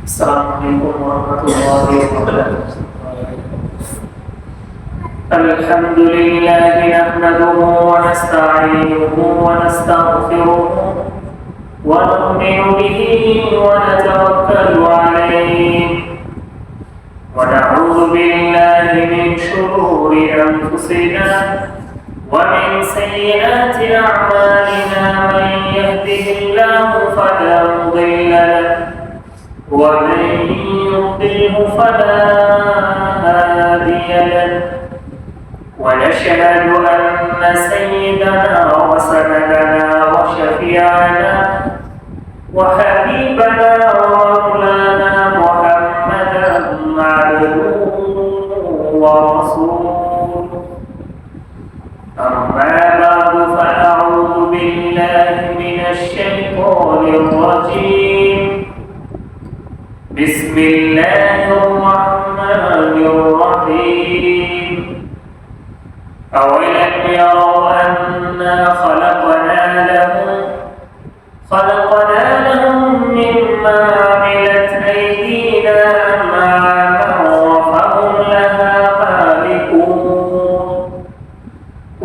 السلام عليكم ورحمة الله وبركاته. الحمد لله نحمده ونستعينه ونستغفره ونؤمن به ونتوكل عليه ونعوذ بالله من شرور أنفسنا ومن سيئات أعمالنا. من يهده الله فلا مضل له ومن يضلل فلا هادي له. ونشهد أن سيدنا وسندنا وشفيعنا وحبيبنا ومولانا محمدا عبده ورسوله. أما بعد فأعوذ بالله من الشيطان الرجيم. بسم الله الرحمن الرحيم. أولم يروا أنا خلقنا لهم مما عملت أيدينا أنعاما فهم لها مالكون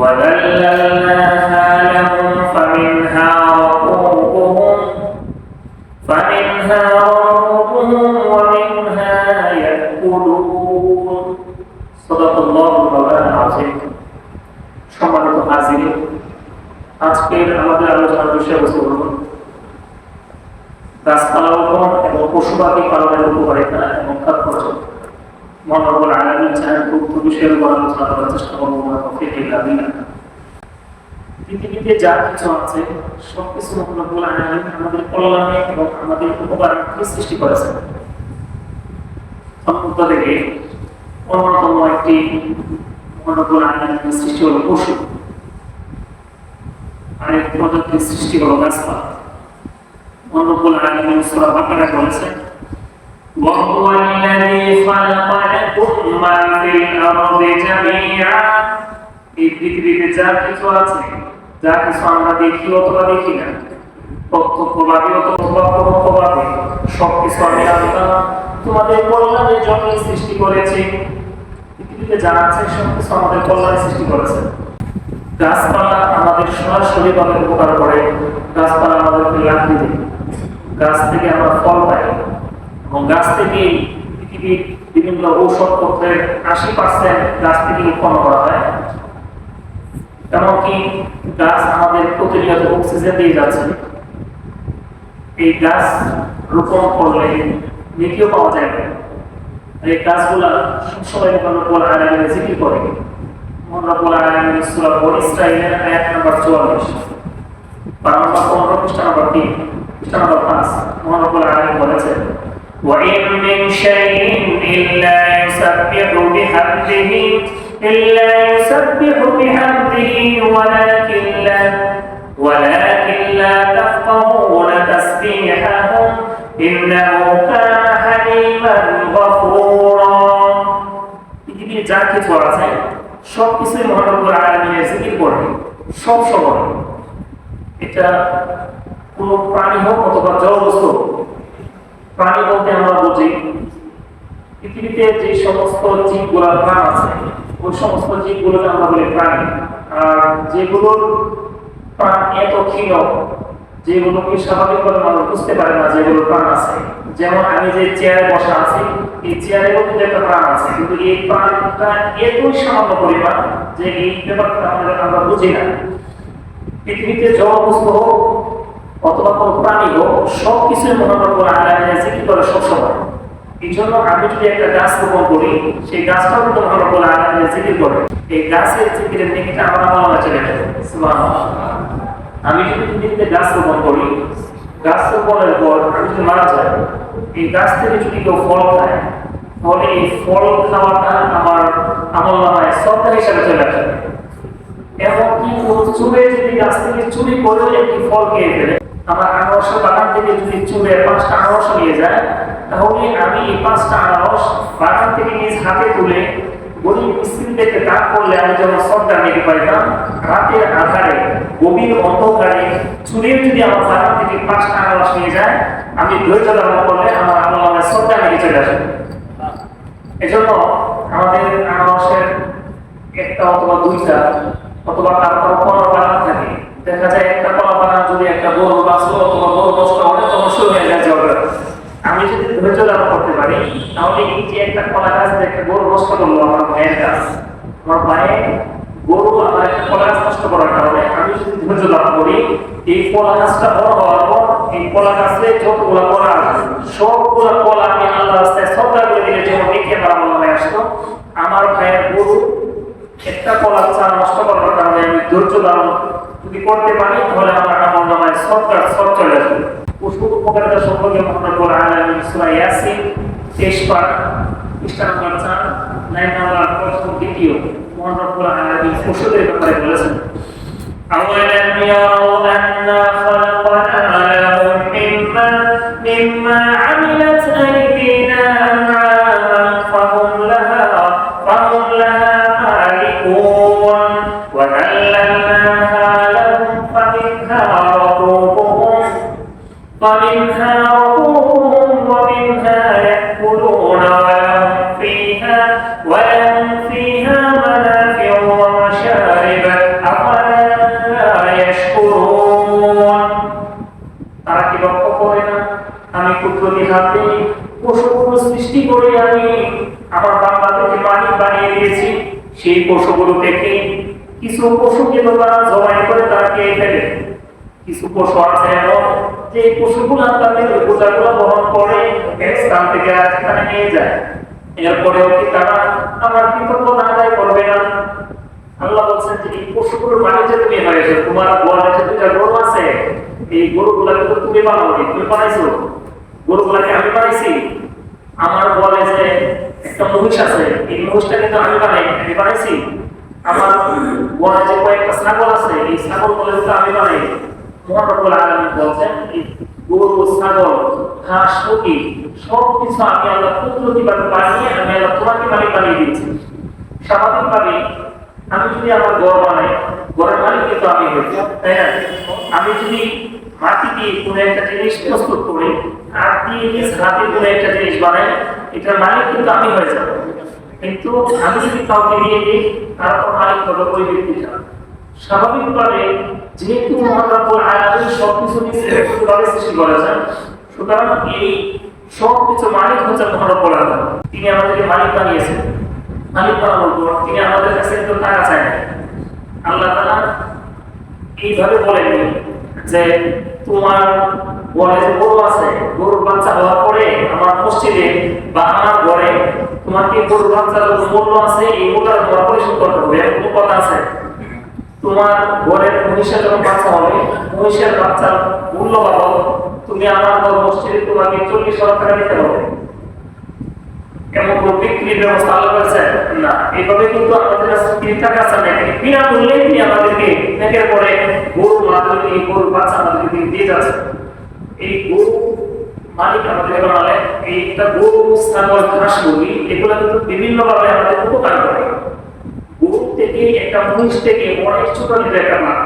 وذللناها لهم فمنها ركوبهم ومنها يأكلون. صدق الله مولانا العظيم. সম্মানিত হাজির, আজকের আমাদের আলোচনার বিষয়বস্তু হল গাছপালা রোপণ এবং পশু পাখি পালনের উপকারিতা এবং তাৎপর্য। মহান রব্বুল আলামিন চান উক্ত বিষয়ের উপর আলোচনা করার চেষ্টা করব। পৃথিবীতে যা কিছু আছে সবকিছু মহান রব্বুল আলামিন আমাদের কল্যাণে এবং আমাদের উপকারার্থে সৃষ্টি করেছেন। তন্মধ্য থেকে অন্যতম একটি সৃষ্টি হলো পশু, আরেক প্রজাতির সৃষ্টি হলো গাছপালা। রব্বুল আলামিন সূরা বাকারায় বলেছেন, وَهُوَ الَّذِي خَلَقَ لَكُم مَّا فِي الْأَرْضِ جَمِيعًا। এই পৃথিবীতে যা কিছু আছে, যা কিছু আমরা দেখি অথবা দেখি না, প্রত্যক্ষভাবে অথবা পরোক্ষভাবে, সবকিছু আমি আল্লাহ তোমাদের কল্যাণের জন্য সৃষ্টি করেছি। পৃথিবীতে যা আছে সবকিছু আমাদের কল্যাণে সৃষ্টি করেছে। গাছপালা আমাদের সরাসরি ভাবে উপকার করে। গাছপালা আমাদেরকে লাকড়ি দেয়, গাছ থেকে আমরা ফল পাই এবং গাছ থেকে পৃথিবীর বিভিন্ন ঔষধপত্রের 80% গাছ থেকে উৎপন্ন করা হয়। এমনকি গাছ আমাদের প্রতিনিয়ত অক্সিজেন দিয়ে যাচ্ছে। এই গাছ রোপণ করলে নেকিও পাওয়া যায় না। এই গাছগুলা সবসময় রব্বুল আলামিন জিকির করে। রব্বুল আলামিন সূরা বনী ইসরাঈলের আয়াত নাম্বার 44, পারা নম্বর 15, পৃষ্ঠা নম্বর 3, পৃষ্ঠা নম্বর 5 রব্বুল আলামিন বলেছেন, وَإِن مِّن شَيْءٍ إِلَّا يُسَبِّحُ بِحَمْدِهِ وَلَكِن لَّا تَفْقَهُونَ تَسْبِيحَهُمْ إِنَّهُ كَانَ حَلِيمًا غَفُورًا। পৃথিবীতে যা কিছু আছে সবকিছুই মহান রব্বুল আলামিনের জিকির করে সব সময়। এটা কোনো প্রাণী হোক অথবা জড়বস্তু। প্রাণী বলতে আমরা বুঝি পৃথিবীতে যে সমস্ত জীবগুলোর প্রাণ আছে ওই সমস্ত জীবগুলোকে আমরা বলি প্রাণী। আর যেগুলোর প্রাণ এত ক্ষীণ, যেগুলোকে স্বাভাবিকভাবে মানুষ বুঝতে পারে না যেগুলো প্রাণ আছে, যেমন আমি যে চেয়ারে বসা আছি, এই চেয়ারের মধ্যে একটা প্রাণ আছে, কিন্তু এই প্রাণটা এতই সামান্য পরিমাণ যে এই ব্যাপারটা আমরা বুঝি না। পৃথিবীতে জড়বস্তু হোক অথবা কোনো প্রাণী হোক, সবকিছুর মহান রব্বুল আলামিন জিকির করে সবসময়। এই জন্য আমি যদি একটা গাছ রোপণ করি, সেই গাছটাও কিন্তু মহান রব্বুল আলামিন জিকির করে। এই গাছের জিকিরের নেকিটা আমার আমলে চলে যাবে। সুবহানাল্লাহ। আমি যদি পৃথিবীতে গাছ রোপণ করি, গাছ রোপণের পর আমি যদি মারা যাই, এই গাছ থেকে যদি কেউ ফল খায়, তাহলে এই ফল খাওয়াটা আমার আমলনামায় সদকা হিসাবে চলে আসবে। এমনকি চুরে যদি গাছ থেকে চুরি করে একটি ফল খেয়ে ফেলে, আমার আনারস বাগান থেকে যদি চুরে 5টা আনারস নিয়ে যায়, তাহলে আমি এই 5টা আনারস বাগান থেকে নিজ হাতে তুলে গরিব মিসকিনদেরকে দান করলে আমি যেমন সদকা নিতে পারতাম, রাতের আধারে গভীর অন্ধকারে চুরের যদি আমার বাগান থেকে 5টা আনারস নিয়ে যায়, আমি ধৈর্য ধারণ করলে আমার আল্লাহ শ্রদ্ধা মেরে চলে আসবে। এজন্য আমাদের আনারসের একটা অথবা দুইটা অথবা তারপর কলা বাগান থাকে, দেখা যায় একটা কলা বাগান যদি একটা গরু বাঁচলো অথবা গরু নষ্ট হলে তখন শুরু হয়ে যায় ঝগড়া। আমি যদি ধৈর্য ধারণ করতে পারি তাহলে এই যে একটা কলা গাছ একটা গরু নষ্ট করলো, আমার ভাইয়ের গাছ, আমার ভাইয়ের গরু আমার একটা কলা গাছ নষ্ট করার কারণে আমি যদি ধৈর্য ধারণ করি, এই কলা গাছটা বড় হওয়ার পর এই কলা গাছে যতগুলো কলা আছে সবগুলো কলা আমি আল্লাহ রাস্তায় শ্রদ্ধা করে দিলে যেমন দেখে বাংলা আসতো, আমার ভাইয়ের গরু একটা কলা চারা নষ্ট করার কারণে আমি ধৈর্য ধারণ যদি করতে পারি তাহলে আমার আমল নামায় শ্রদ্ধার সব চলে আসবে। পশুর উপকারিতা সম্পর্কে মহান বলা আলামিন সূরা ইয়াসিন 23 পারা পৃষ্ঠা নম্বর 4 লাইন নম্বর 1 মহান রব্বুল আলামিন পশুদের ব্যাপারে বলেছেন, أولم يروا أنا خلقنا لهم مما عملت أيدينا أنعاما فهم لها مالكون وذللناها لهم فمنها ركوبهم ومنها يأكلون ولهم فيها منافع ومشارب أفلا يشكرون। তারা কি লক্ষ্য করে না আমি কুদরতি হাতে পশুগুলো সৃষ্টি করে আমি আমার বান্দাদেরকে মালিক বানিয়ে দিয়েছি। সেই পশুগুলো থেকে কিছু পশুকে তারা জবাই করে তারা খেয়ে ফেলে, কিছু পশু আছে এমন যে পশুগুলো তাদের বোঝাগুলো বহন করে এক স্থান থেকে আরেক স্থানে নিয়ে যায়, এরপরেও কি তারা আমার কৃতজ্ঞতা আদায় করবে না? আল্লাহ বলছেন যে এই পশুগুলোর বাণিজ্য তুমি হয়েছে, তোমার গোয়ালে দুইটা গরু আছে, এই গরুগুলাকে তো তুমি বানাওনি, তুমি বানাইছো, গরুগুলাকে আমি বানাইছি। আমার গোয়ালে যে একটা মহিষ আছে, এই মহিষটা কিন্তু আমি বানাইছি। আমার গোয়ালে যে কয়েকটা ছাগল আছে, এই ছাগল গুলো কিন্তু আমি বানাই। মহান রব্বুল আলামিন বলছেন এই গরু, ছাগল, হাঁস, মুরগি সবকিছু আমি আল্লাহ কুদরতিভাবে বানিয়ে আমি আল্লাহ তোমাকে মালিক বানিয়ে দিয়েছি। স্বাভাবিকভাবে আমি যদি আমার ঘর বানাই, ঘরের মালিক কিন্তু আমি হয়েছি, তাই না? আমি যদি মাটি দিয়ে কোনো একটা জিনিস প্রস্তুত করি আর দিয়ে হাতে কোনো একটা জিনিস বানাই, এটার মালিক কিন্তু আমি হয়ে যাব। কিন্তু আমি যদি কাউকে দিয়ে দিই তারপর মালিক হবে ওই ব্যক্তিটা। স্বাভাবিকভাবে যেহেতু মহান রব্বুল আলামিন সবকিছু নিশ্চিতভাবে সৃষ্টি করেছেন, সুতরাং এই সবকিছু মালিক হচ্ছেন মহান রব্বুল আলামিন। তিনি আমাদেরকে মালিক বানিয়েছেন। মালিক বানানোর পর তিনি আমাদের কাছে একটু টাকা চাই না। আল্লাহ তাআলা এইভাবে বলেননি যে তোমার ঘরে যে গরু আছে, গরুর বাচ্চা হওয়ার পরে আমার মসজিদে বা আমার ঘরে তোমাকে গরুর বাচ্চার মূল্য আছে, এই মূল্য তোমার পরিশোধ করতে হবে, এরকম কথা আছে। তোমার ঘরের মহিষের যখন বাচ্চা হবে, মহিষের বাচ্চার মূল্য বাবদ তুমি আমার ঘর মসজিদে তোমাকে 40,000 টাকা দিতে হবে, এমন কোনো বিক্রির ব্যবস্থা আল্লাহ করেছেন না। এইভাবে কিন্তু আমাদের কাছে টাকা আছে না, বিনা মূল্যে তিনি আমাদেরকে একের পরে গরু মাধ্যমে এই গরুর বাচ্চা আমাদেরকে দিয়ে যাচ্ছে। এই গরু মালিক আমাদের বানালে এইটা গরু, ছাগল, হাঁস, মুরগি এগুলো কিন্তু বিভিন্নভাবে আমাদের উপকার করে। গরু থেকে একটা মহিষ থেকে অনেক ছোট একটা মাছ,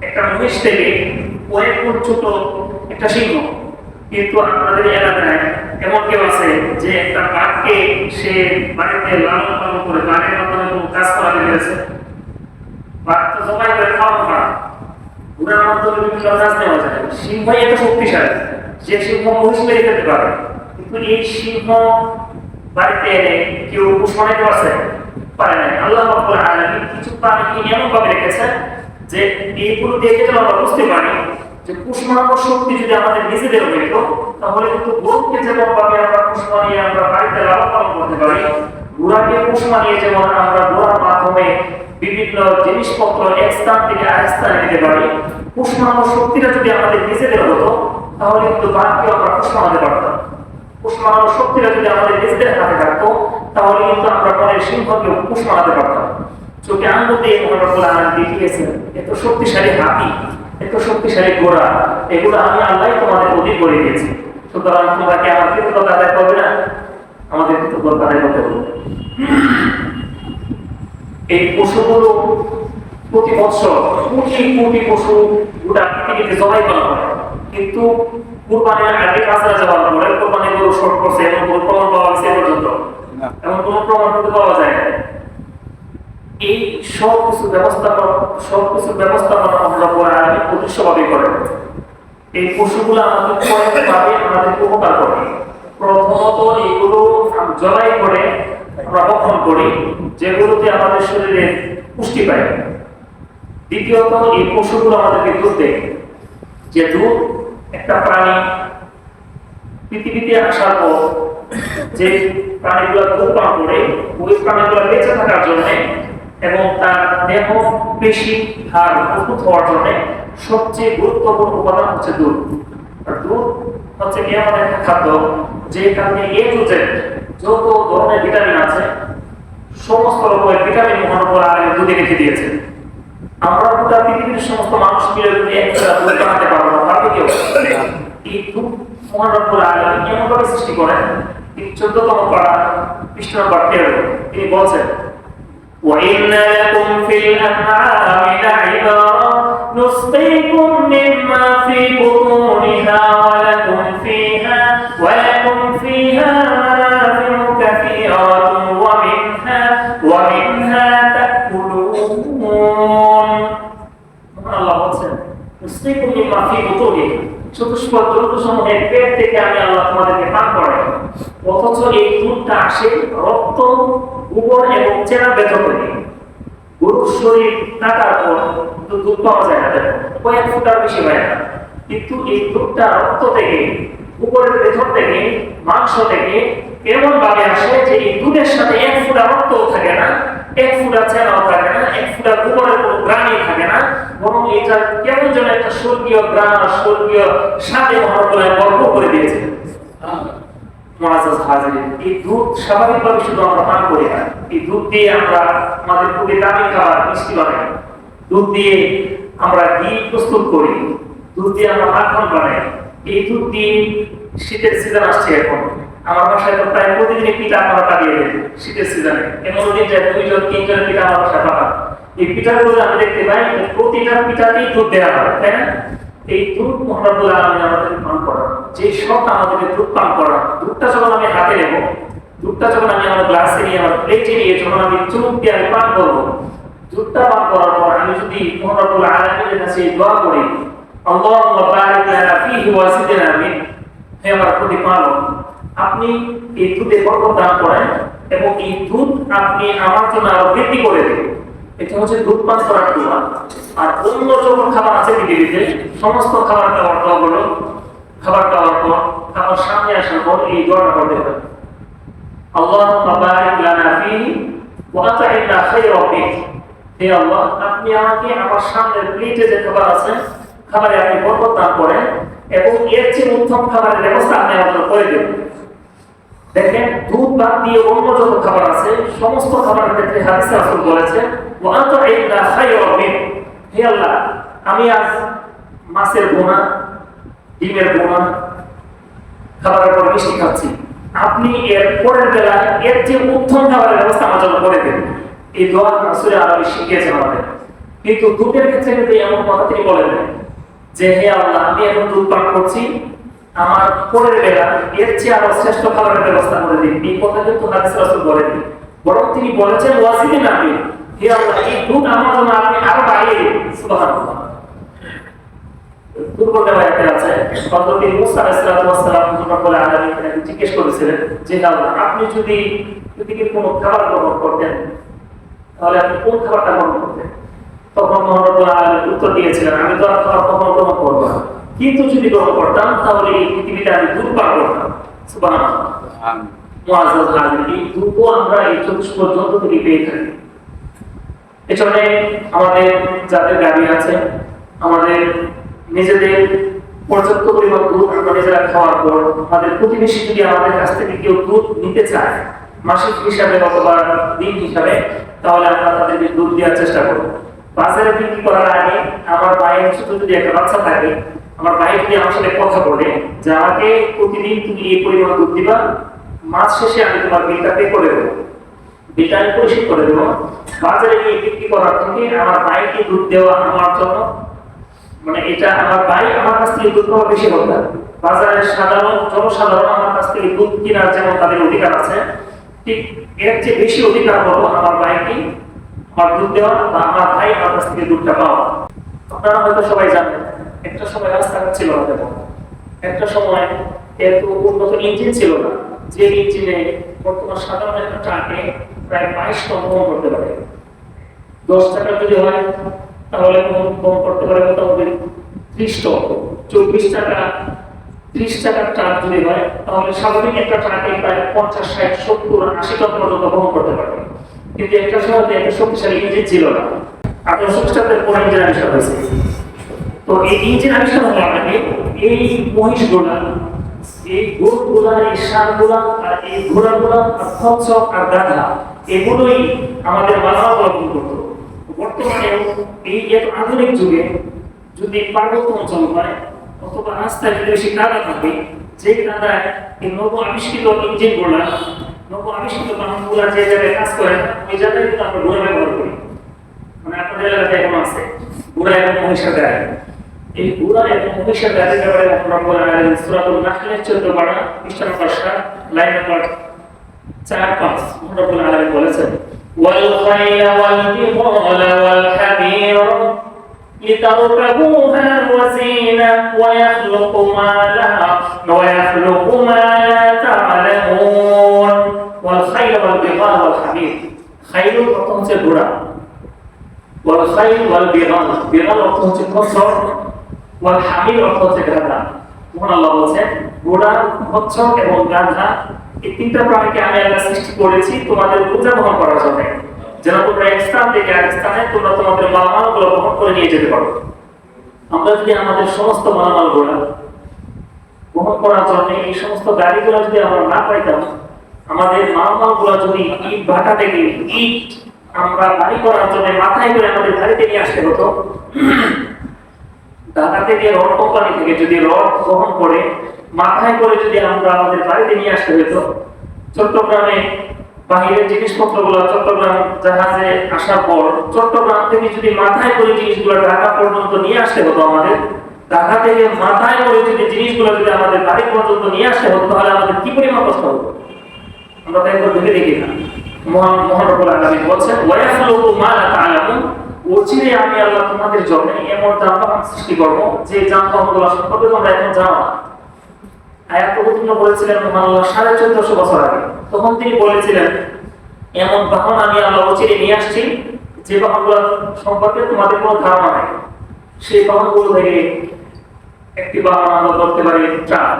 একটা মহিষ থেকে কয়েক ফুট ছোট একটা সিংহ। কিন্তু আমাদের এলাকায় এমন কেউ আছে যে একটা বাঘকে সে বাড়িতে লালন পালন করে বাঘের মাধ্যমে কোনো কাজ করাতে পেরেছে? বাঘ তো জমাই করে খাওয়া খাওয়া, ঘোড়ার মাধ্যমে বিভিন্ন কাজ নেওয়া যায়। সিংহ এত শক্তিশালী যে সিংহ মহিষ মেরে ফেলতে পারে, কিন্তু এই সিংহ বাড়িতে এনে কেউ পোষণাইতে পারে না। আল্লাহ রাব্বুল আলামিন কিছু প্রাণীকে এমন ভাবে রেখেছেন যে এইগুলো দেখে যদি আমরা বুঝতে পারি যে পুষ্পানোর শক্তি যদি আমাদের নিজেদের হইত, তাহলে কিন্তু গরুকে যেমন ভাবে আমরা পুষ্পা নিয়ে আমরা বাড়িতে লালন পালন করতে পারি, ঘোড়াকে পুষ্পা নিয়ে যেমন আমরা ঘোড়ার মাধ্যমে বিভিন্ন জিনিসপত্র এক স্থান থেকে আরেক স্থানে নিতে পারি, পুষ্পানোর শক্তিটা যদি আমাদের নিজেদের হতো তাহলে কিন্তু বাঘকেও আমরা পুষ্পাতে পারতাম। পুষ্পানোর শক্তিটা যদি আমাদের নিজেদের হাতে থাকতো তাহলে কিন্তু আমরা পরে সিংহকে পুষ্পাতে পারতাম। চোখে আঙ্গুল দিয়ে মহান রব্বুল আলামিন দেখিয়েছেন এত শক্তিশালী হাতি, এত শক্তিশালী ঘোড়া, এগুলো আমি আল্লাহ তোমাদের অধীন করে দিয়েছি। সুতরাং তোমরা কি আমার কৃতজ্ঞতা আদায় করবে না? আমাদের কৃতজ্ঞতা আদায় করতে হবে। এই পশুগুলো প্রতি বছর কোটি কোটি পশু গোটা পৃথিবীতে জবাই করা হয়, কিন্তু কুরবানির আগে কাছে যাওয়ার পরে কুরবানি গরু শর্ট করছে এমন কোনো প্রমাণ পাওয়া গেছে পর্যন্ত এমন কোনো প্রমাণ করতে পাওয়া যায় না। এই সব কিছু ব্যবস্থাপনা আমরা করে প্রতিষ্ঠাভাবে করে। এই পশুগুলো আমাদের কয়েকভাবে আমাদের উপকার করে। প্রথমত এগুলো জবাই করে আমরা ভক্ষণ করি, যেগুলোতে আমাদের শরীরে পুষ্টি পায়। দ্বিতীয়ত এই পশুগুলো আমাদেরকে দুধ দেয়, যে দুধ একটা প্রাণী পৃথিবীতে আসার পর যে প্রাণীগুলো দুধ পান করে ওই প্রাণীগুলো বেঁচে থাকার জন্য এবং তার দেহ পেশি হাড় মজবুত হওয়ার জন্য সবচেয়ে গুরুত্বপূর্ণ উপাদান হচ্ছে দুধ। আর দুধ হচ্ছে এমন একটা খাদ্য যে খাদ্যে এ টু জেড যত ধরনের ভিটামিন আছে সমস্ত রকমের ভিটামিন মহানবুল আলামিন দুধে রেখে দিয়েছে। আমরা গোটা পৃথিবীর সমস্ত মানুষ মিলে যদি একটা দুধ বানাতে পারবো না, পারবে কেউ? এই দুধ মহানবুল আলামিন এমনভাবে সৃষ্টি করেন। 14তম পারা পৃষ্ঠা নম্বর 13 তিনি বলছেন, وَإِنَّ لَكُمْ فِي الْأَنْعَامِ لَعِبْرَةً نُسْقِيكُم مِّمَّا فِي بُطُونِهَا وَلَكُمْ فِيهَا مَنَافِعُ كَثِيرَةٌ وَمِنْهَا تَأْكُلُونَ। আল্লাহ বলেন, نُسْقِيكُم مِّمَّا فِي بُطُونِهَا, চতুষ্পদ জন্তুসমূহের পেট থেকে আমি আল্লাহ তোমাদেরকে পান করাই। অথচ এই দুধটা আসে রক্ত, গোবর এবং চেনা ভেতর থেকে। গরুর শরীর কাটার পর দুধ পাওয়া যায় না, কয়েক ফুটার বেশি হয় না, কিন্তু এই দুধটা রক্ত থেকে, গোবরের ভেতর থেকে, মাংস থেকে এমন ভাবে আসে যে এই দুধের সাথে এক ফুটা রক্তও থাকে না, এক ফুটা চেনাও থাকে না, এক ফুটা গোবরের কোনো গ্রানই থাকে না, বরং এটা কেমন যেন একটা স্বর্গীয় গ্রান, স্বর্গীয় স্বাদে মহানবুল্লাহ ভরপুর করে দিয়েছে। এই দুধ স্বাভাবিকভাবে শুধু আমরা পান করি না, এই দুধ দিয়ে আমরা আমাদের খুবই দামি খাবার মিষ্টি বানাই, দুধ দিয়ে আমরা ঘি প্রস্তুত করি, দুধ দিয়ে আমরা মাখন বানাই। এই দুধ দিয়ে শীতের সিজন আসছে এখন, আমার বাসায় তো প্রায় প্রতিদিনই পিঠা আমরা পাঠিয়ে দেয় শীতের সিজনে। এমন দিন যায় 2-3 পিঠা আমার বাসায় পাঠান। এই পিঠাগুলো আমি দেখতে পাই প্রতিটা পিঠাতেই দুধ দেওয়া হয়, তাই না? এই দুধ মহানবুল আলামিন আমাদেরকে পান করান, যে সব আমাদেরকে দুধ পান করান। দুধটা যখন আমি হাতে নেব, দুধটা যখন আমি আমার গ্লাসে নিয়ে, আমার প্লেটে নিয়ে যখন আমি চুমুক দিয়ে আমি পান করবো, দুধটা পান করার পর আমি যদি মহানবুল আলামিনের কাছে দোয়া করি, আল্লাহুম্মা বারিক লানা ফীহি ওয়া জিদনা মিন, হে আমার প্রতিপালক, আপনি এই দুধে বরকত দান করেন এবং এই দুধ আপনি আমার জন্য আরো বৃদ্ধি করে দেন। এটা হচ্ছে দুধ পান করার দোয়া। আর অন্য যখন খাবার আছে পৃথিবীতে, সমস্ত খাবার খাওয়ার দোয়া হলো খাবার খাওয়ার পর, খাবার সামনে আসার পর এই দোয়াটা করতে হবে, আল্লাহুম্মা বারিক লানা ফীহি ওয়া আত'ইমনা খায়রা ফীহি, হে আল্লাহ আপনি আমাকে আমার সামনের প্লেটে যে খাবার আছে খাবারে আপনি বরকত দান করেন এবং এর চেয়ে উত্তম খাবারের ব্যবস্থা আপনি আমাদের করে দেন। দেখেন, দুধ বাদ দিয়ে অন্য যত খাবার আছে সমস্ত খাবারের ক্ষেত্রে হাদিসে রাসূল বলেছে, ওয়া আত'ইমনা খায়রা ফীহি, হে আল্লাহ আমি আজ মাছের বোনা, ডিমের বোনা, খাবারের পর মিষ্টি খাচ্ছি, আপনি এর পরের বেলা এর যে উত্তম খাবারের ব্যবস্থা আমার জন্য করে দেন। এই দোয়া রাসূল আরবি শিখিয়েছেন আমাদের। কিন্তু দুধের ক্ষেত্রে কিন্তু এমন কথা তিনি বলেন যে, হে আল্লাহ আমি এখন দুধ পান করছি, আমার পরের বেলা এর চেয়ে আরো শ্রেষ্ঠ খাবারের ব্যবস্থা করে দিন। এই কথা কিন্তু হাদিসে রাসূল বলেননি, বরং তিনি বলেছেন ওয়াসিদিন আমি, হে আল্লাহ এই দুধ আমার জন্য আপনি আরো বাড়িয়ে দিন। সুবহানাল্লাহ। দুর্বল রিওয়ায়াতে আছে, হযরত মুসা আলাইহিস সালাম রব্বুল আলামিনকে জিজ্ঞেস করেছিলেন যে আল্লাহ আপনি যদি পৃথিবীর কোনো খাবার গ্রহণ করতেন তাহলে আপনি কোন খাবারটা গ্রহণ করতেন? তখন রব্বুল আলামিন উত্তর দিয়েছিলেন, আমি তো আর খাবার কখনো গ্রহণ করব না, কিন্তু যদি গ্রহণ করতাম তাহলে এই পৃথিবীতে আমি দুধ পান করতাম। সুবহানাল্লাহ। মুআজ্জাজ হাজির, এই দুধ আমরা এই চতুষ্পদ জন্তু থেকে পেয়ে থাকি। এজন্য আমাদের যাদের গাড়ি আছে, আমাদের নিজেদের পর্যাপ্ত পরিমাণ দুধ আমরা নিজেরা খাওয়ার পর আমাদের প্রতিবেশী যদি আমাদের কাছ থেকে কেউ দুধ নিতে চায় মাসিক হিসাবে অথবা দিন হিসাবে, তাহলে আমরা তাদেরকে দুধ দেওয়ার চেষ্টা করব। বাজারে বিক্রি করার আগে আমার ভাইয়ের ছোট যদি একটা বাচ্চা থাকে, আমার ভাই যদি আমার সাথে কথা বলে যে আমাকে প্রতিদিন তুমি এই পরিমাণ দুধ দিবা, মাস শেষে আমি তোমার বিলটা পে করে দেবো, বিলটা আমি পরিশোধ করে দেবো, বাজারে গিয়ে বিক্রি করার থেকে আমার ভাইকে দুধ দেওয়া আমার জন্য, মানে এটা আমার ভাই আমার কাছ থেকে দুধ পাওয়া বেশি দরকার। বাজারের জনসাধারণ আমার কাছ থেকে দুধ কেনার যেমন তাদের অধিকার আছে, ঠিক এর চেয়ে বেশি অধিকার হলো আমার ভাইকে আমার দুধ দেওয়া বা আমার ভাই আমার কাছ থেকে দুধটা পাওয়া। আপনারা হয়তো সবাই জানেন, একটা সময় রাস্তাঘাট ছিল না, তেমন একটা সময় এত উন্নত ইঞ্জিন ছিল না, যে ইঞ্জিনে বর্তমান সাধারণ একটা ট্রাকে প্রায় 22 টন বহন করতে পারে। 10 টাকা যদি হয় তাহলে বহন করতে পারে মোটামুটি 30 টন। 24 টাকা 30 টাকার ট্রাক যদি হয় তাহলে স্বাভাবিক একটা ট্রাকে প্রায় 50, 60, 70, 80 টন পর্যন্ত বহন করতে পারবে। কিন্তু একটা সময় এত শক্তিশালী ইঞ্জিন ছিল না। 1860 সালের পরে ইঞ্জিন আবিষ্কার হয়েছে। তো এই ইঞ্জিন আবিষ্কার হওয়ার আগে এই মহিষগুলা, এই গরুগুলা, এই ষাঁড়গুলা আর এই ঘোড়াগুলা আর কচ্ছপ আর গাধা এগুলোই আমাদের মানব অবলম্বন করতো। বর্তমানে এই এত আধুনিক যুগে যদি পার্বত্য অঞ্চল হয় অথবা রাস্তায় যদি বেশি কাদা থাকে, যে কাদায় এই নব আবিষ্কৃত ইঞ্জিনগুলা, নব আবিষ্কৃত বাহনগুলা যে জায়গায় কাজ করে না ওই জায়গায় কিন্তু আমরা ঘোড়া ব্যবহার করি। মানে আপনাদের এলাকায় এখন আছে ঘোড়া এবং মহিষের গাড়ি। এই ঘোড়া এবং মহিষের গাড়ির ব্যাপারে আমরা বলেন সূরাতুল নাহলের 14 পারা পৃষ্ঠা নম্বর 7 লাইন নম্বর 4-5 রব্বুল আলামিন বলেছেন, ওয়াল খাইলা ওয়াল বিগালা ওয়াল হামির লিতারকাবুহা ওয়া জিনা ওয়া ইয়াখলুকু মা লা তা'লামুন। ওয়াল খাইলা ওয়াল বিগালা ওয়াল হামির, খাইল অর্থ হচ্ছে ঘোড়া, ওয়াল খাইল ওয়াল বিগাল, বিগাল অর্থ হচ্ছে কচ্ছপ, ওয়াল হামির অর্থ হচ্ছে গাধা। তখন আল্লাহ বলেছেন ঘোড়া, কচ্ছপ এবং গাধা এই তিনটা প্রাণীকে আমি আল্লাহ সৃষ্টি করেছি তোমাদের বোঝা বহন করার জন্য, যেন তোমরা এক স্থান থেকে আরেক স্থানে তোমরা তোমাদের মালামালগুলো বহন করে নিয়ে যেতে পারো। আমরা যদি আমাদের সমস্ত মালামালগুলো বহন করার জন্য এই সমস্ত গাড়িগুলো যদি আমরা না পাইতাম, আমাদের মালামালগুলো যদি ইট ভাটা থেকে ইট আমরা বাড়ি করার জন্য মাথায় করে আমাদের গাড়িতে নিয়ে আসতে হতো, ঢাকা থেকে রড কোম্পানি থেকে যদি রড বহন করে মাথায় করে যদি আমরা আমাদের বাড়িতে নিয়ে আসতে হতো, চট্টগ্রামে বাহিরের জিনিসপত্রগুলো চট্টগ্রাম জাহাজে আসার পর চট্টগ্রাম থেকে যদি মাথায় করে জিনিসগুলো ঢাকা পর্যন্ত নিয়ে আসতে হতো, আমাদের ঢাকা থেকে মাথায় করে যদি জিনিসগুলো যদি আমাদের বাড়ি পর্যন্ত নিয়ে আসতে হতো, তাহলে আমাদের কি পরিমাণ কষ্ট হতো আমরা তাই ভেবে দেখি না। মহান রব্বুল আলামিন বলেন, ওয়া ইয়াখলুকু মা লা তা'লামুন, অচিরে আমি আল্লাহ তোমাদের জন্য এমন যানবাহন সৃষ্টি করব যে যানবাহনগুলো সম্পর্কে তোমরা এখন জানো না। আয়াত অবতীর্ণ করেছিলেন মহান আল্লাহ 1450 বছর আগে। তখন তিনি বলেছিলেন এমন বাহন আমি আল্লাহ অচিরে নিয়ে আসছি যে বাহনগুলো সম্পর্কে তোমাদের কোনো ধারণা নাই। সেই বাহনগুলো থেকে একটি বাহন আমরা ধরতে পারি ট্রাক,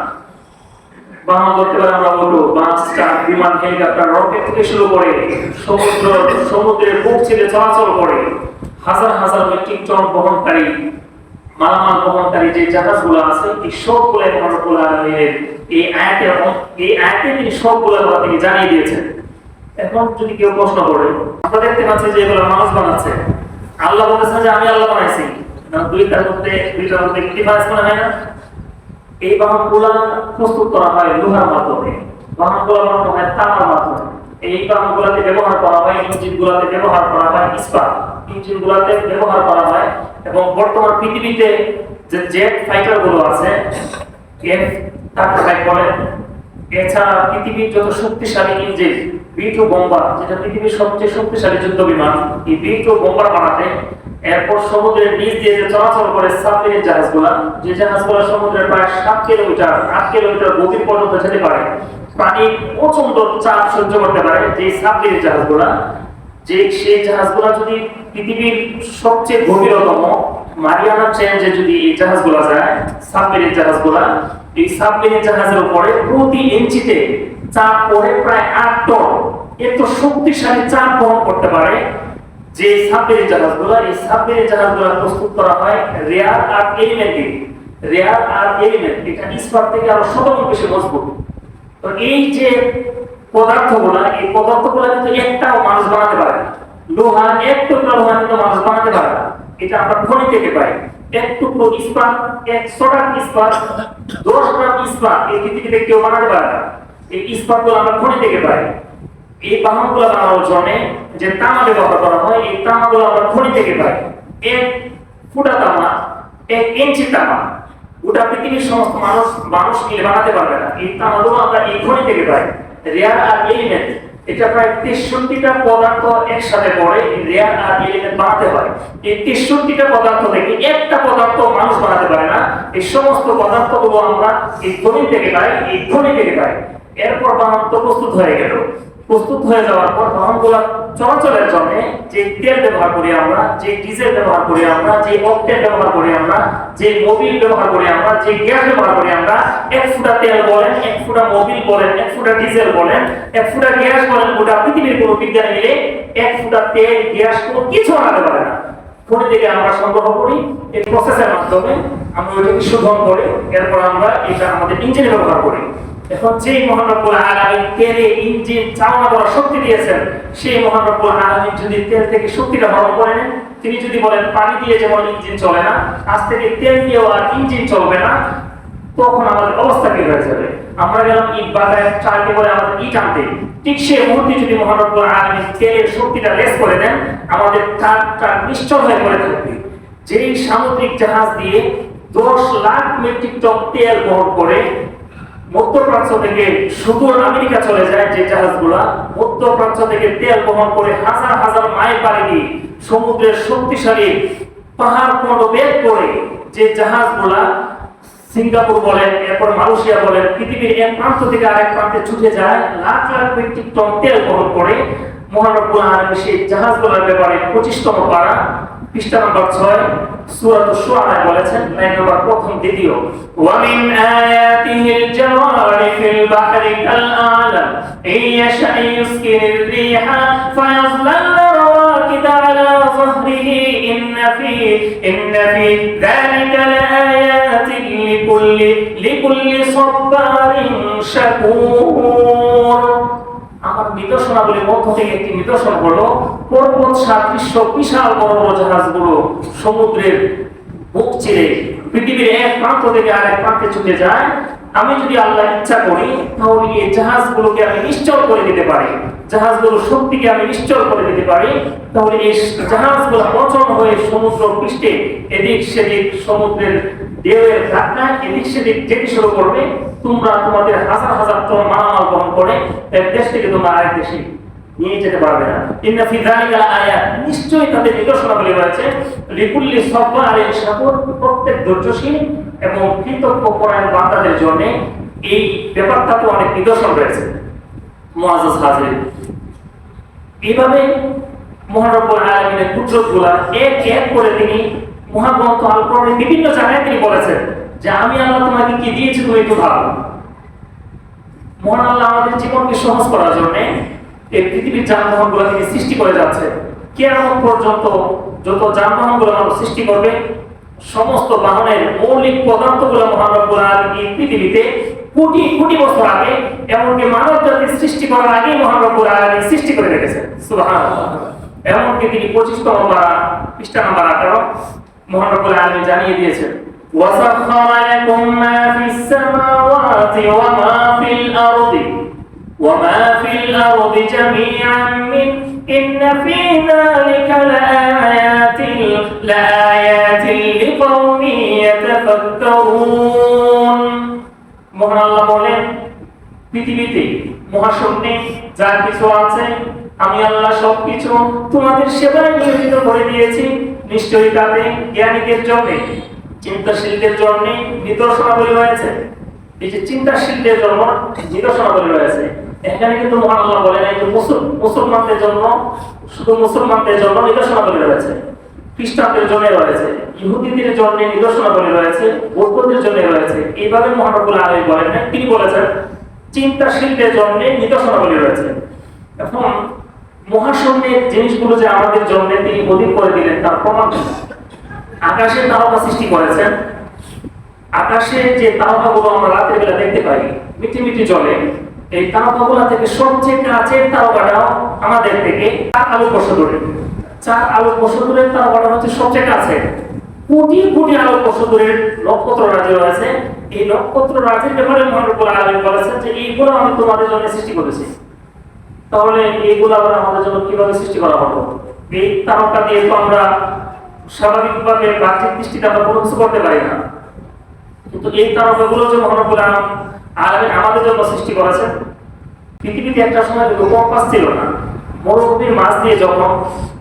বাহন করতে পারে আমরা অটো, বাস, ট্রাক, বিমান, হেলিকপ্টার, রকেট থেকে শুরু করে সমুদ্রের বুক ছেড়ে চলাচল করে হাজার হাজার মেট্রিক টন বহনকারী মালামাল বহনকারী যে জাহাজগুলো আছে এই সবগুলো এই আয়াতে তিনি সবগুলো তিনি জানিয়ে দিয়েছেন। এখন যদি কেউ প্রশ্ন করে, আমরা দেখতে পাচ্ছি যে এগুলো মানুষ বানাচ্ছে, আল্লাহ বলেছেন যে আমি আল্লাহ বানাইছি, দুইটার মধ্যে ডিফারেন্স মনে হয় না? এই বাহনগুলো প্রস্তুত করা হয় লোহার মাধ্যমে, বাহনগুলো বানানো হয় তামার মাধ্যমে। এই বাহনগুলোতে ব্যবহার করা হয়, ইঞ্জিনগুলোতে ব্যবহার করা হয় ইস্পাত, ইঞ্জিনগুলোতে ব্যবহার করা হয়। এবং বর্তমান পৃথিবীতে যে জেট ফাইটার গুলো আছে, F-35 বলে, এছাড়া পৃথিবীর যত শক্তিশালী ইঞ্জিন B-2 বোম্বার, যেটা পৃথিবীর সবচেয়ে শক্তিশালী যুদ্ধ বিমান, এই B-2 বোম্বার বানাতে এরপর সমুদ্রের নিচ দিয়ে যে চলাচল করে সাবমেরিন জাহাজগুলো, যে জাহাজগুলো সমুদ্রের প্রায় 7 কিলোমিটার 8 কিলোমিটার গভীর পর্যন্ত যেতে পারে, পানির প্রচন্ড চাপ সহ্য করতে পারে, যে সাবমেরিন জাহাজগুলো, যে সেই জাহাজগুলো যদি পৃথিবীর সবচেয়ে গভীরতম মারিয়ানা ট্রেঞ্চে যদি এই জাহাজগুলো যায়, সাবমেরিন জাহাজগুলো, এই সাবমেরিন জাহাজের উপরে প্রতি ইঞ্চিতে চাপ পড়ে প্রায় 8 টন। এত শক্তিশালী চাপ বহন করতে পারে যে সাবমেরিন জাহাজগুলো, এই সাবমেরিন জাহাজগুলো প্রস্তুত করা হয় রেয়ার আর্থ এলিমেন্ট দিয়ে। রেয়ার আর্থ এলিমেন্ট এটা ইস্পাত থেকে আরো 100 গুণ বেশি মজবুত। তো এই যে পদার্থগুলো, এই পদার্থগুলো কিন্তু একটাও মানুষ বানাতে পারে না। লোহা, এক টুকরো লোহা কিন্তু মানুষ বানাতে পারে না, এটা আমরা খনি থেকে পাই। এক টুকরো ইস্পাত, 100 গ্রাম ইস্পাত, 10 গ্রাম ইস্পাত এই পৃথিবীতে কেউ বানাতে পারে না। এই ইস্পাতগুলো আমরা খনি থেকে পাই। এই বাহনগুলো বানানোর জন্য যে তামা ব্যবহার করা হয়, এই তামাগুলো আমরা খনি থেকে পাই। 1 ফুটা তামা, 1 ইঞ্চি তামা গোটা পৃথিবীর সমস্ত মানুষ মিলে বানাতে পারবে না। এই তামাগুলো আমরা এই খনি থেকে পাই। রেয়ার আর এলিমেন্ট, এটা প্রায় 63টা পদার্থ একসাথে পড়ে রেয়ার আর এলিমেন্ট বানাতে হয়। এই 63টা পদার্থ থেকে একটা পদার্থ মানুষ বানাতে পারে না। এই সমস্ত পদার্থগুলো আমরা এই খনি থেকে পাই, এই খনি থেকে পাই। এরপর বাহন তো প্রস্তুত হয়ে গেল। প্রস্তুত হয়ে যাওয়ার পর বাহনগুলো চলাচলের জন্য যে তেল ব্যবহার করি আমরা, যে ডিজেল ব্যবহার করি আমরা, যে অকটেন ব্যবহার করি আমরা, যে মোবিল ব্যবহার করি আমরা, যে গ্যাস ব্যবহার করি আমরা, এক ফুটা তেল বলেন, এক ফুটা মোবিল বলেন, এক ফুটা ডিজেল বলেন, এক ফুটা গ্যাস বলেন, গোটা পৃথিবীর কোনো বিজ্ঞানী মিলে এক ফুটা তেল গ্যাস কোনো কিছু বানাতে পারে না। খনি থেকে আমরা সংগ্রহ করি, এই প্রসেসের মাধ্যমে আমরা ওইটাকে শোধন করে এরপর আমরা এটা আমাদের ইঞ্জিনে ব্যবহার করি। এখন যেই মহান রব্বুল আলামিন তেলে ইঞ্জিন চালনা করার শক্তি দিয়েছেন, সেই মহান রব্বুল আলামিন যদি তেল থেকে শক্তিটা হরণ করে নেন, তিনি যদি বলেন পানি দিয়ে যেমন ইঞ্জিন চলে না, আজ থেকে তেল দিয়েও আর ইঞ্জিন চলবে না, তখন আমাদের অবস্থা কি হয়ে যাবে? আমরা গেলাম ইট বাগায় চালকে বলে আমাদের ইট আনতে, ঠিক সেই মুহূর্তে যদি মহান রব্বুল আলামিন তেলের শক্তিটা লেস করে দেন, আমাদের ট্রাকটা নিশ্চল হয়ে পড়ে থাকবে। যেই সামুদ্রিক জাহাজ দিয়ে 10 লাখ মেট্রিক টন তেল বহন করে মধ্যপ্রাচ্য থেকে সুদূর আমেরিকা চলে যায়, যে জাহাজগুলা মধ্যপ্রাচ্য থেকে তেল বহন করে হাজার হাজার মাইল পাড়ি দিয়ে সমুদ্রের শক্তিশালী পাহাড় পর্বত বেদ করে যে জাহাজগুলা সিঙ্গাপুর বলেন, এরপর মালয়েশিয়া বলেন, পৃথিবীর এক প্রান্ত থেকে আরেক প্রান্তে ছুটে যায়, লাখ লাখ মেট্রিক টন তেল বহন করে। মহান রব্বুল আলামিন সেই জাহাজগুলোর ব্যাপারে 25তম পারা পৃষ্ঠা নম্বর 6 সূরা আশ-শুআরা বলেছেন, লাইন নম্বর প্রথম দ্বিতীয়, ওয়া মিন আয়াতিহিল জাওয়ারি ফিল বাহরি কাল আলাম ইয়াশা ইউসকিনির রিহা ফায়াযলালনা রাওয়াকিদ আলা যহরিহি ইন্না ফি যালিকা লাআয়াতিন লিকুল্লি সাব্বারিন শাকুর। আমার নিদর্শনাবলীর মধ্য থেকে একটি নিদর্শন হলো পর্বত সাদৃশ্য বিশাল বড় বড় জাহাজগুলো সমুদ্রের বুক চিরে পৃথিবীর এক প্রান্ত থেকে আরেক প্রান্তে ছুটে যায়। আমি যদি আল্লাহ ইচ্ছা করি তাহলে এই জাহাজগুলোকে আমি নিশ্চল করে দিতে পারি, জাহাজগুলোর শক্তিকে আমি নিশ্চল করে দিতে পারি। তাহলে এই জাহাজগুলো অচল হয়ে সমুদ্র পৃষ্ঠে এদিক সেদিক সমুদ্রের ঢেউয়ের ধাক্কা এদিক সেদিক যেতে শুরু করবে। তোমরা তোমাদের হাজার হাজার টন মালামাল বহন করে এক দেশ থেকে তোমরা আরেক দেশে নিয়ে যেতে পারবে না। ইন্না ফি যালিকা আয়াত, নিশ্চয়ই তাদের নিদর্শনাবলী রয়েছে, লিকুল্লি সাব্বারিন শাকুর, প্রত্যেক ধৈর্যশীল এবং কৃতজ্ঞপরায়ণ বান্দাদের জন্য এই ব্যাপারটাতে অনেক নিদর্শন রয়েছে। মুআজ্জাজ হাজির, এইভাবে মহান রব্বুল আলামিনের কুদরতগুলো এক এক করে তিনি মহাগ্রন্থ আল কোরআনের বিভিন্ন জায়গায় তিনি বলেছেন যে আমি আল্লাহ তোমাকে কি দিয়েছি তুমি একটু ভাবো। মহান আল্লাহ আমাদের জীবনকে সহজ করার জন্য এই পৃথিবীর যানবাহনগুলো তিনি সৃষ্টি করে যাচ্ছে। কিয়ামত পর্যন্ত যত যানবাহনগুলো মানুষ সৃষ্টি করবে, সমস্ত বাহনের মৌলিক পদার্থগুলো মহান রব্বুল আলামিন এই পৃথিবীতে কোটি কোটি বছর আগে, এমনকি মানব জাতির সৃষ্টি করার আগে মহান রব্বুল আলামিন সৃষ্টি করে রেখেছেন। সুবহানাল্লাহ। এমনকি তিনি 25তম পারা পৃষ্ঠা নম্বর 18 মহান রব্বুল আলামিন জানিয়ে দিয়েছেন, وَسَخَّرَ لَكُم مَّا فِي السَّمَاوَاتِ وَمَا فِي الْأَرْضِ جَمِيعًا مِّنْهُ إِنَّ فِي ذَلِكَ لَآيَاتٍ لِقَوْمٍ يَتَفَكَّرُونَ। মহান আল্লাহ বলেন, পৃথিবীতে মহাশূন্যে যা কিছু আছে আমি আল্লাহ সবকিছু তোমাদের সেবায় নিয়োজিত করে দিয়েছি। নিশ্চয়ই তাতে জ্ঞানীদের জন্য, চিন্তাশীলদের জন্য নিদর্শনাবলী রয়েছে। এই যে চিন্তাশীলদের জন্য নিদর্শনাবলী রয়েছে, এখানে কিন্তু মহান আল্লাহ বলেন এই যে মুসলমানদের জন্য, শুধু মুসলমানদের জন্য নিদর্শনাবলী রয়েছে, খ্রিস্টানদের জন্য রয়েছে, ইহুদিদের জন্য নিদর্শনাবলী রয়েছে, বৌদ্ধদের জন্য রয়েছে। এইভাবে মহান রব্বুল আলামিন বলেন না, তিনি বলেছেন চিন্তাশীলদের জন্য নিদর্শনাবলী রয়েছে। এখন মহাশূন্যের জিনিসগুলো যে আমাদের জন্য তিনি অধিক করে দিলেন তার প্রমাণ। আকাশে তারকা সৃষ্টি করেছেন, আকাশে যে তারকাগুলো আমরা রাতের বেলা দেখতে পাই মিটি মিটি জলে, এই তারকাগুলো থেকে সবচেয়ে কাছের তারকাটাও আমাদের থেকে 4 আলোকবর্ষ দূরে। 4 আলোকবর্ষ দূরের তারকাটা হচ্ছে সবচেয়ে কাছে। কোটি কোটি আলোকবর্ষ দূরের নক্ষত্র রাজি রয়েছে। এই নক্ষত্র রাজির ব্যাপারে মহান রব্বুল আলামিন বলেছেন যে এইগুলো আমি তোমাদের জন্য সৃষ্টি করেছি। তাহলে এইগুলো আবার আমাদের জন্য কিভাবে সৃষ্টি করা হলো? এই তারকা দিয়ে তো আমরা স্বাভাবিকভাবে বাহ্যিক দৃষ্টিতে আমরা কোনো কিছু করতে পারি না। কিন্তু এই তারকাগুলো যে মহান রব্বুল আলামিন আমাদের জন্য সৃষ্টি করেছেন, পৃথিবীতে একটা সময় কম্পাস ছিল না। মরুভূমির মাঝ দিয়ে যখন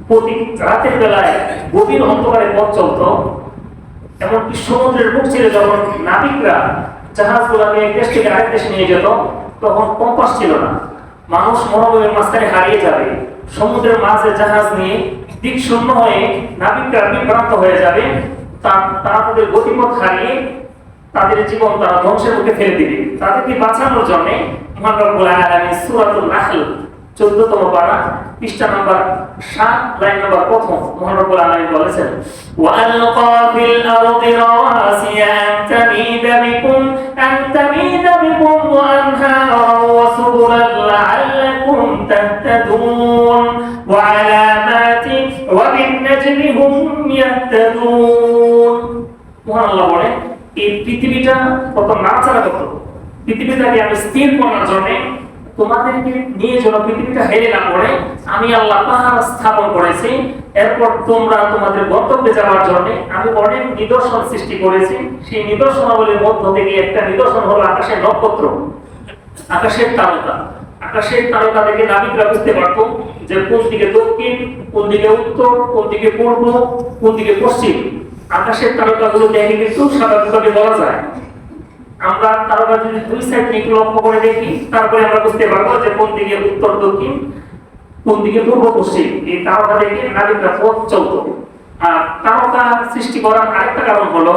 প্রতি রাতের বেলায় গভীর অন্ধকারে পথ চলত, এমনকি সমুদ্রের বুক ছেড়ে যখন নাবিকরা জাহাজগুলোকে এক দেশ থেকে আরেক দেশে নিয়ে যেত, তখন কম্পাস ছিল না। মানুষ মরুভূমির মাঝখানে হারিয়ে যাবে, সমুদ্রের মাঝে জাহাজ নিয়ে দিক শূন্য হয়ে নাবিকরা বিভ্রান্ত হয়ে যাবে, তারা তাদের গতিপথ হারিয়ে তাদের জীবন তারা ধ্বংসের মুখে ফেলে দিবে। তাদেরকে বাঁচানোর জন্য মহান রব্বুল আলামিন সূরাতুল নাহল 14তম পারা পৃষ্ঠা নাম্বার 7 লাইন নাম্বার 1 মহান রব্বুল আলামিন বলেছেন, ওয়া আলকা ফিল আরদি রাওয়াসিয়া আন তামিদা বিকুম ওয়া আনহারা ওয়া সুবুলান লাআল্লাকুম তাহতাদুন ওয়া আলামাতি ওয়া বিন নাজমি হুম ইয়াহতাদুন। মহান আল্লাহ বলেন, এই পৃথিবীটা কত নাড়াচাড়া করত, পৃথিবীটাকে আমি স্থির করার জন্য তোমাদেরকে নিয়ে যেন পৃথিবীটা হেরে না পড়ে আমি আল্লাহ পাহাড় স্থাপন করেছি। এরপর তোমরা তোমাদের গন্তব্যে যাওয়ার জন্য আমি অনেক নিদর্শন সৃষ্টি করেছি। সেই নিদর্শনাবলীর মধ্য থেকে একটা নিদর্শন হলো আকাশের নক্ষত্র, আকাশের তারকা। আকাশের তারকা থেকে নাবিকরা বুঝতে পারত যে কোন দিকে দক্ষিণ, কোন দিকে উত্তর, কোন দিকে পূর্ব, কোন দিকে পশ্চিম। আকাশের তারকাগুলো দেখে কিন্তু স্বাভাবিকভাবে বলা যায়। আমরা তারকা যদি দুই সাইড থেকে লক্ষ্য করে দেখি, তারপরে আমরা বুঝতে পারবো যে কোন দিকে উত্তর দক্ষিণ, কোন দিকে পূর্ব পশ্চিম। এই তারকা দেখে নাবিকরা পথ চলত। আর তারকা সৃষ্টি করার আরেকটা কারণ হলো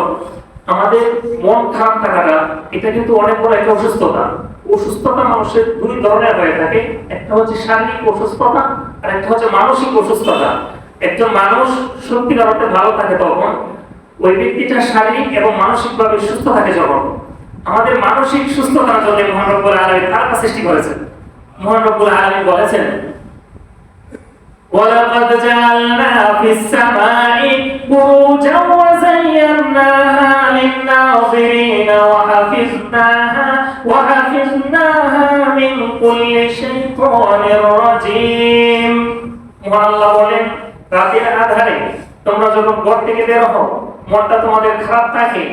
আমাদের মন খারাপ থাকাটা, এটা কিন্তু অনেক বড় একটা অসুস্থতা। অসুস্থতা মানুষের দুই ধরনের হয়ে থাকে, একটা হচ্ছে শারীরিক অসুস্থতা আর একটা হচ্ছে মানসিক অসুস্থতা। একজন মানুষ সত্যিকার অর্থে ভালো থাকে তখন ওই ব্যক্তিটা শারীরিক এবং মানসিকভাবে সুস্থ থাকে যখন। আমাদের মানসিক সুস্থতার জন্য মহান রব্বুল আলামিন তারকা সৃষ্টি করেছেন। মহান রব্বুল আলামিন বলেছেন, ওয়ালাকাদ জাআলনা ফিস সামাই বুরুজান ওয়া যায়্যানাহা লিন-নাযিরিনা ওয়া হাফিজনাহা মিন কুল্লি শাইতানির রাজীম। মহান আল্লাহ বলেন, রাতের আধারে তোমরা যখন ঘর থেকে বের হও, মনটা তোমাদের খারাপ থাকে,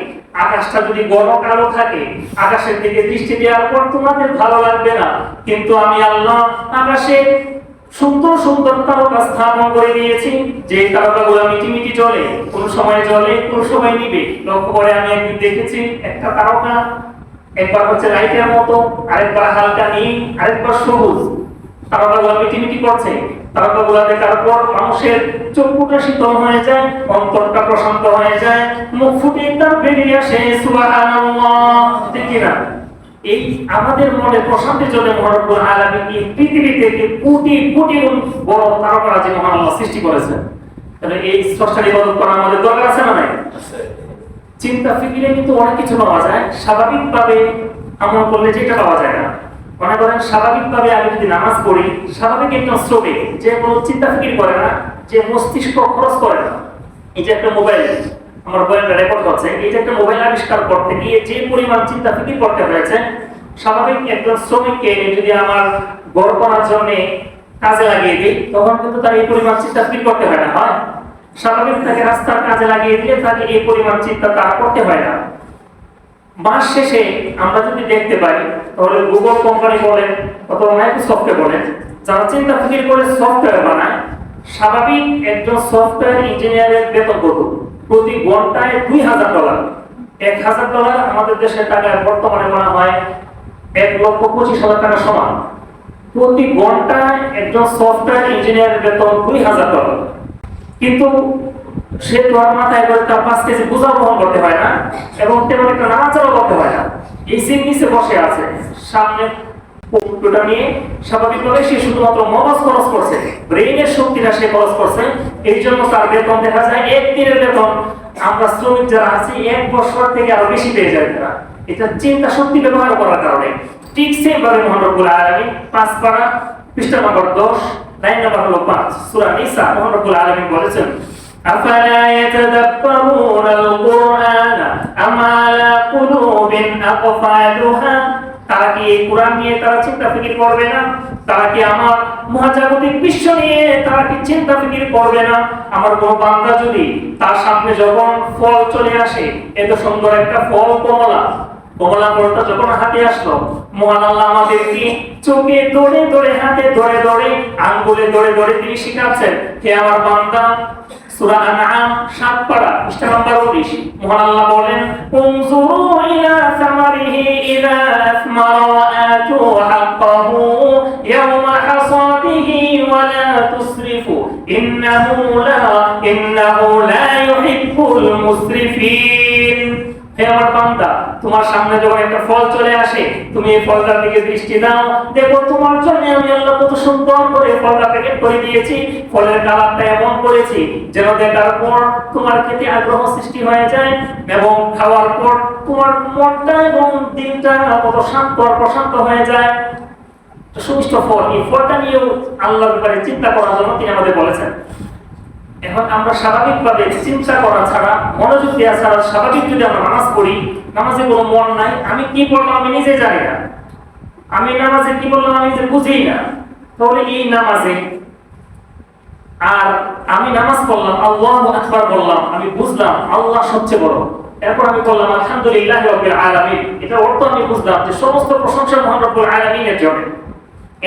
আকাশটা যদি ঘন কালো থাকে, আকাশের দিকে দৃষ্টি দেওয়ার পর তোমাদের ভালো লাগবে না। কিন্তু আমি আল্লাহ আকাশে সুন্দর সুন্দর তারকা স্থাপন করে দিয়েছি, যে তারকাগুলো মিটিমিটি জ্বলে, কোন সময় জ্বলে কোন সময় নিবে। লক্ষ্য করে আমি একদিন দেখেছি একটা তারকা একবার হচ্ছে লাইটের মতো, আরেকবার হালকা নীল, আরেকবার সবুজ। তারকাগুলো মিটিমিটি করছে। তারকাগুলো দেখার পর মানুষের চক্ষুটা শীতল হয়ে যায়, অন্তরটা প্রশান্ত হয়ে যায়, মুখ ফুটে তার বেরিয়ে আসে সুবহানাল্লাহ। ঠিক না? এই আমাদের মনে প্রশান্তির জন্য মহান রব্বুল আলামিন এই পৃথিবী থেকে কোটি কোটি গুণ বড় তারকারাজি মহান আল্লাহ সৃষ্টি করেছেন। তাহলে এই স্রষ্টার ইবাদত করা আমাদের দরকার আছে না নাই? চিন্তা ফিকিরে কিন্তু অনেক কিছু পাওয়া যায়, স্বাভাবিকভাবে আমল করলে যেটা পাওয়া যায় না। মনে করেন স্বাভাবিকভাবে আমি যদি নামাজ পড়ি, স্বাভাবিক একজন শ্রমিক যে কোনো চিন্তা ফিকির করে না, যে মস্তিষ্ক খরচ করে না। এই যে একটা মোবাইল, আমার মোবাইলটা রেকর্ড হচ্ছে, এই যে একটা মোবাইল আবিষ্কার করতে গিয়ে যে পরিমাণ চিন্তা ফিকির করতে হয়েছে, স্বাভাবিক একজন শ্রমিককে যদি আমার ঘর করার জন্য কাজে লাগিয়ে দিই, তখন কিন্তু তার এই পরিমাণ চিন্তা ফিকির করতে হয় না, হয়? স্বাভাবিক তাকে রাস্তার কাজে লাগিয়ে দিলে তাকে এই পরিমাণ চিন্তা তার করতে হয় না। মাস শেষে আমরা যদি দেখতে পাই, তাহলে গুগল কোম্পানি বলেন অথবা মাইক্রোসফটে বলেন, যারা চিন্তা ফিকির করে সফটওয়্যার বানায়, স্বাভাবিক একজন সফটওয়্যার ইঞ্জিনিয়ারের বেতন কত? প্রতি ঘন্টায় $2000। $1000 আমাদের দেশের টাকায় বর্তমানে মনে হয় 1,25,000 টাকা সমান। প্রতি ঘন্টায় একজন সফটওয়্যার ইঞ্জিনিয়ারের বেতন $2000। কিন্তু সে তো আর মাথায় করে তার 5 কেজি বোঝা বহন করতে হয় না, এবং তেমন একটা নাড়াচাড়া করতে হয় না। এই সিট নিচে বসে আছে, সামনে কম্পিউটার নিয়ে স্বাভাবিকভাবে সে শুধুমাত্র মগজ খরচ করছে, ব্রেইনের শক্তিটা সে খরচ করছে। এই জন্য তার বেতন দেখা যায় একদিনের বেতন আমরা শ্রমিক যারা আছি 1 বছর থেকে আরো বেশি পেয়ে যায় তারা। এটা চিন্তা শক্তি ব্যবহার করার কারণে। ঠিক সেম ভাবে মহান রব্বুল আলামিন 5 পারা পৃষ্ঠা নম্বর 10 লাইন নম্বর হলো 5 সূরা নিসা মহান রব্বুল আলামিন বলেছেন, আফালা ইয়াতাদাব্বারুনা আল-কুরআনা আম আলা কুলুবিন আকফালুহা তারা কি এই কোরআন নিয়ে তারা চিন্তা ফিকির করবে না? তারা কি আমার মহাজাগতিক বিশ্ব নিয়ে তারা কি চিন্তা ফিকির করবে না? আমার কোন বান্দা যদি তার সামনে যখন ফল চলে আসে, এত সুন্দর একটা ফল কমলা ফলটা যখন হাতে আসলো, মহান আল্লাহ আমাদেরকে চোখে ধরে ধরে, হাতে ধরে ধরে, আঙ্গুলে ধরে ধরে তিনি শিখাচ্ছেন, হে আমার বান্দা, সূরা আনআম 7 পারা পৃষ্ঠা নম্বর 19, মহান আল্লাহ বলেন, উনজুরু ইলা সামারিহি ইযা আসমারা ওয়া আতু হাক্কাহু ইয়াওমা হাসাদিহি ওয়া লা তুসরিফু ইন্নাহু লা ইউহিব্বুল মুসরিফিন। হে আমার বান্দা, তোমার সামনে যখন একটা ফল চলে আসে, তুমি এই ফলটার দিকে দৃষ্টি দাও, দেখো তোমার জন্য আমি আল্লাহ কত সুন্দর করে ফলটা প্যাকেট করে দিয়েছি, ফলের কালারটা এমন করেছি যেন দেখার পর তোমার খেতে আগ্রহ সৃষ্টি হয়ে যায়, এবং খাওয়ার পর তোমার মনটা এবং দিনটা কত শান্ত আর প্রশান্ত হয়ে যায়। সুমিষ্ট ফল, এই ফলটা নিয়েও আল্লাহর ব্যাপারে চিন্তা করার জন্য তিনি আমাদের বলেছেন। এখন আমরা স্বাভাবিকভাবে চিন্তা করা ছাড়া, মনোযোগ দেওয়া ছাড়া স্বাভাবিক যদি আমরা নামাজ পড়ি, নামাজে কোনো মন নাই, আমি কি পড়লাম আমি নিজে জানি না, আমি নামাজে কি বললাম আমি নিজে বুঝি না, তাহলে এই নামাজে আর আমি নামাজ পড়লাম, আল্লাহু আকবার বললাম, আমি বুঝলাম আল্লাহ সবচেয়ে বড়, এরপর আমি বললাম আলহামদুলিল্লাহি রাব্বিল আলামিন, এটা অর্থ আমি বুঝলাম যে সমস্ত প্রশংসা মহান রব্বুল আলামিনের জন্য।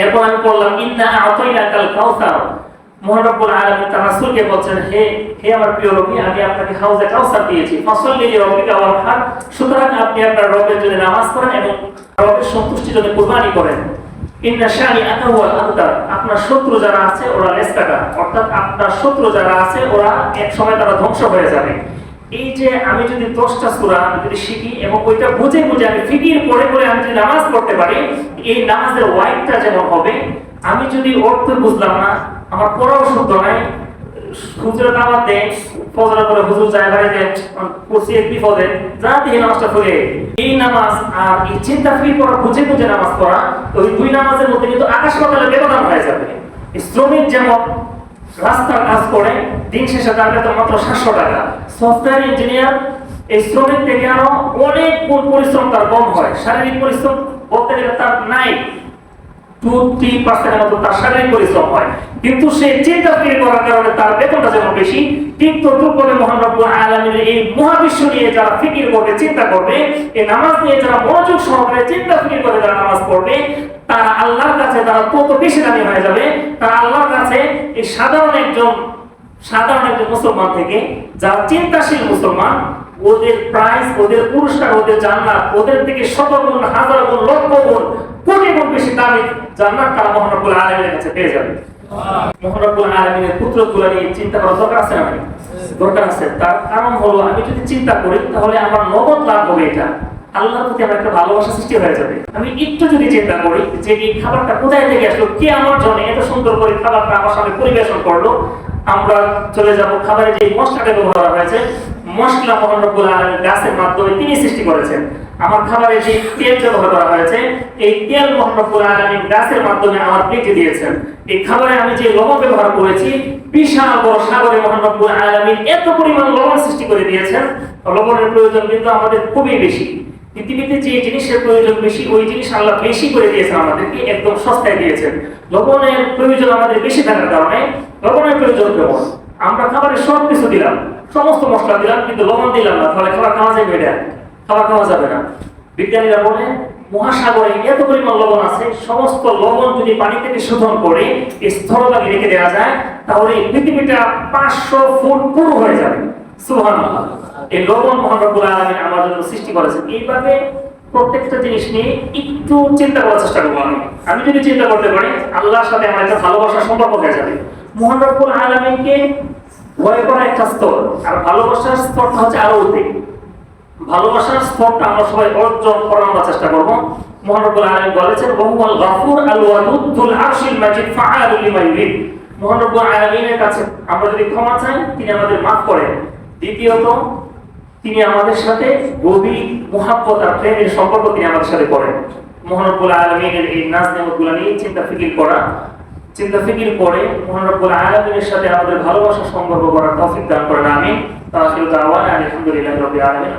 এরপর আমি বললাম ইন্না আ'তাইনাকাল কাউসার, মহান রব্বুল আলামিন তার রাসূলকে বলছেন, হে আমার প্রিয় নবী, আমি আপনাকে হাউজে কাউসার দিয়েছি, ফাসাল্লি লিরাব্বিকা ওয়ানহার, সুতরাং আপনি আপনার রবের জন্য নামাজ পড়েন এবং রবের সন্তুষ্টির জন্য কুরবানি করেন। ইন্না শানিআকা হুয়াল আবতার, আপনার শত্রু যারা আছে ওরা লেসকাটা, অর্থাৎ আপনার শত্রু যারা আছে ওরা এক সময় তারা ধ্বংস হয়ে যাবে। এই যে আমি যদি 10টা সূরা আমি যদি শিখি এবং ওইটা বুঝে বুঝে আমি ফিকির করে করে আমি যদি নামাজ পড়তে পারি, এই নামাজের ওয়াইটটা যেমন হবে, আমি যদি অর্থ বুঝলাম না, আমার পড়াও শুদ্ধ নাই, হুজুরের দাওয়াত দেয়, ফজরের পরে হুজুর যায় বাড়িতে কুরসি এক বিপদে যাতে এই নামাজটা পড়ে, এই নামাজ আর এই চিন্তা ফিকির করা, বুঝে বুঝে নামাজ পড়া, ওই দুই নামাজের মধ্যে কিন্তু আকাশ পাতালের ব্যবধান হয়ে যাবে। শ্রমিক যেমন রাস্তার কাজ করে, দিন শেষে তার বেতন মাত্র 700 টাকা, সফটওয়্যার ইঞ্জিনিয়ার এই শ্রমিক থেকে আরো অনেক গুণ পরিশ্রম তার কম হয়, শারীরিক পরিশ্রম বলতে গেলে তার নাই 2-3% মতো তার শারীরিক পরিশ্রম হয়, কিন্তু সে চিন্তা ফিকির করার কারণে তার বেতনটা যেমন বেশি, ঠিক তদ্রুপভাবে মহান রব্বুল আলামিনের এই মহাবিশ্ব নিয়ে যারা ফিকির করবে, চিন্তা করবে, এই নামাজ নিয়ে যারা মনোযোগ সহকারে চিন্তা ফিকির করে যারা নামাজ পড়বে, তারা আল্লাহর কাছে তারা তত বেশি দামি হয়ে যাবে। তারা আল্লাহর কাছে এই সাধারণ একজন মুসলমান থেকে যারা চিন্তাশীল মুসলমান, ওদের প্রাইস, ওদের পুরস্কার, ওদের জান্নাত, ওদের থেকে 100 গুণ, 1000 গুণ, লক্ষ গুণ, কোটি গুণ বেশি দামি জান্নাত তারা মহান রব্বুল আলামিনের কাছে পেয়ে যাবে। মহান রব্বুল আলামিনের পুত্রগুলো নিয়ে চিন্তা করার দরকার আছে না? দরকার আছে। তার কারণ হলো আমি যদি চিন্তা করি তাহলে আমার নগদ লাভ হবে, এটা আল্লাহর প্রতি আমার একটা ভালোবাসা সৃষ্টি হয়ে যাবে। আমি একটু যদি চিন্তা করি যে এই খাবারটা কোথায় থেকে আসলো, কে আমার জন্য এত সুন্দর করে খাবারটা আমার সামনে পরিবেশন করলো, আমরা চলে যাব খাবারে যে মশলাটা ব্যবহার হয়েছে, মশলা মহান রব্বুল আলামিন গাছের মাধ্যমে তিনি সৃষ্টি করেছেন। আমার খাবারে যে তেল ব্যবহার করা হয়েছে, এই তেল মহান রব্বুল আলামিন গাছের মাধ্যমে আমার পেটে দিয়েছেন। এই খাবারে আমি যে লবণ ব্যবহার করেছি, বিশাল বড় সাগরে মহান রব্বুল আলামিন এত পরিমাণ লবণ সৃষ্টি করে দিয়েছেন। লবণের প্রয়োজন কিন্তু আমাদের খুবই বেশি। পৃথিবীতে যে জিনিসের প্রয়োজন বেশি, ওই জিনিস আল্লাহ বেশি করে দিয়েছেন, আমাদেরকে একদম সস্তায় দিয়েছেন। লবণের প্রয়োজন আমাদের বেশি থাকার কারণে লবণের প্রয়োজন কেমন, আমরা খাবারে সব কিছু দিলাম, সমস্ত মশলা দিলাম, কিন্তু লবণ দিলাম না, তাহলে খাবার খাওয়া যাবে? এটা খাবার খাওয়া যাবে না। বিজ্ঞানীরা বলে মহাসাগরে এত পরিমাণ লবণ আছে, সমস্ত লবণ যদি পানি থেকে শোধন করে স্থলভাগে রেখে দেওয়া যায়, তাহলে পৃথিবীটা 500 ফুট পুরো হয়ে যাবে। সুবহানাল্লাহ। এই লবণ মহান রব্বুল আলামিন আমার জন্য সৃষ্টি করেছেন। এইভাবে প্রত্যেকটা জিনিস নিয়ে একটু চিন্তা করার চেষ্টা করবো। আমি যদি চিন্তা করতে পারি, আল্লাহর সাথে আমার একটা ভালোবাসার সম্পর্ক হয়ে যাবে। মহান রব্বুল আলামিনকে ভয় করা একটা স্তর, আর ভালোবাসার স্তরটা হচ্ছে আরো অধিক। ভালোবাসার স্তরটা আমরা সবাই অর্জন করার চেষ্টা করব। মহান রব্বুল আলামিন বলেছেন, ওয়াহুয়াল গাফুর আল ওয়াদুদ যুল আরশিল মাজিদ ফাআলু লিমা ইউরিদ। মহান রব্বুল আলামিনের কাছে আমরা যদি ক্ষমা চাই, তিনি আমাদের মাফ করেন। দ্বিতীয়ত, তিনি আমাদের সাথে গভীর মুহাব্বত আর প্রেমের সম্পর্ক তিনি আমাদের সাথে করেন। মহান রব্বুল আলামিনের এই নাজ নেয়ামতগুলো নিয়ে চিন্তা ফিকির করে মহান রব্বুল আলামিনের সাথে আমাদের ভালোবাসার সম্পর্ক করার তৌফিক দান করেন। আমিন। তাআলা আলহামদুলিল্লাহি রাব্বিল আলামিন।